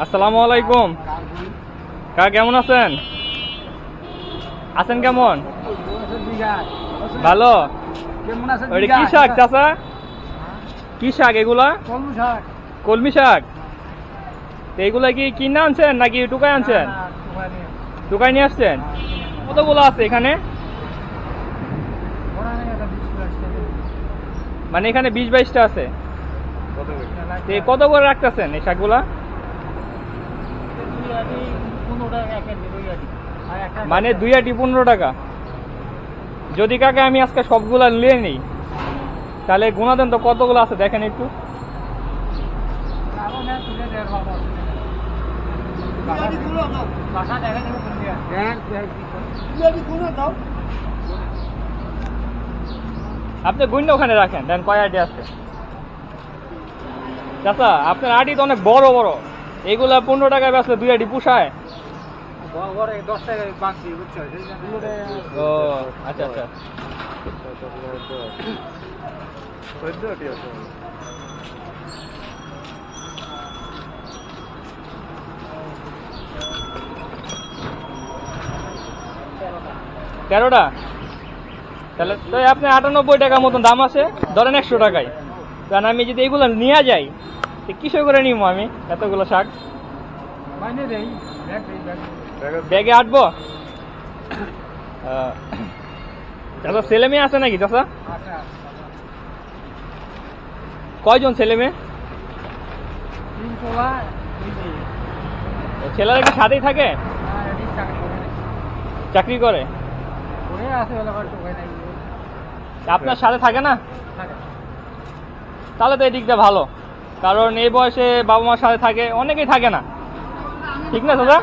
আসসালামু আলাইকুম। কাকা কেমন আছেন? আছেন কেমন? ভালো। কি শাক চাচা? কি শাক এগুলা? কলমি শাক। এইগুলা কি কিনে আনছেন নাকি টুকাই আনছেন? টুকাই নিয়ে আসছেন। কতগুলো আছে এখানে? মানে এখানে 20-22টা আছে। কত করে রাখতেছেন এই শাকগুলা? মানে 2 আটি 15 টাকা। যদি কাকা আমি আজকে সবগুলা নিয়ে নিই তাহলে গুণা দেন তো কতগুলো আছে দেখেন একটু। আপনি গুণ ওখানে রাখেন, দেন কয় আটি আছে। চাচা আপনার আটি তো অনেক বড় বড়, এগুলা 15 টাকায় বেচলে 2 আটি পুষায়? ও আচ্ছা আচ্ছা। তেরোটা তাহলে তো আপনি 98 টাকা মতন দাম আছে, ধরেন 100 টাকায়। কারণ আমি যদি এগুলো নিয়ে যাই কিসে করে নিবো আমি এতগুলো শাক? ব্যাগে আটবো। চাচা ছেলে মেয়ে আছে নাকি চাচা? কয়জন ছেলে মেয়ে? ছেলেরা কি সাথেই থাকে? চাকরি করে? আপনার সাথে থাকে না? তাহলে তো এই দিকটা ভালো, কারণ এই বয়সে বাবা মার সাথে থাকে, অনেকেই থাকে না, ঠিক না দাদা?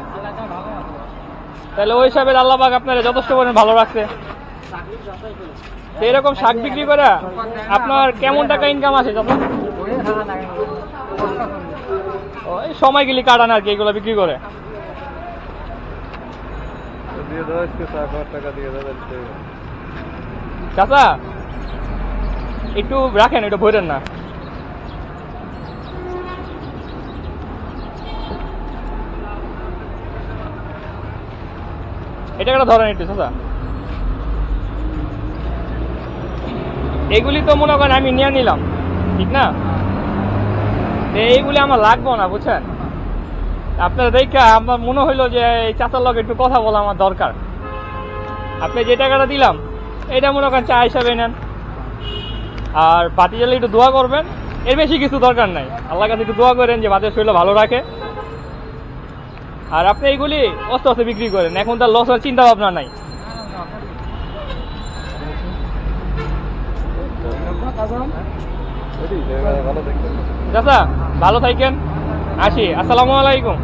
তাহলে ওই হিসাবে আল্লাহ পাক আপনারা যথেষ্ট পরিমাণ ভালো রাখছে। এরকম শাক বিক্রি করে আপনার কেমন টাকা ইনকাম আছে দাদা? ওই সময় গেলি কাটান আর কি এগুলো বিক্রি করে। চাচা একটু রাখেন, একটু ভরেন না। এটা একটা ধরেন একটু চাচা। এগুলি তো মনে করেন আমি নিয়ে নিলাম, ঠিক না? এইগুলি আমার লাগবো না, বুঝছেন? আপনার দেখা আমার মনে হইলো যে এই চাচার লগে একটু কথা বলা আমার দরকার। আপনি যে টাকাটা দিলাম এটা মনে করেন চা হিসাবে নেন, আর বাতি জ্বালে একটু দোয়া করবেন, এর বেশি কিছু দরকার নাই। আল্লাহর কাছে একটু দোয়া করেন যে বাতের শরীরটা ভালো রাখে। আর আপনি এইগুলি অস্তে অস্তে বিক্রি করেন, এখন তার লস হওয়ার চিন্তা ভাবনা নাই। চাচা ভালো থাকেন, আসি। আসসালামু আলাইকুম।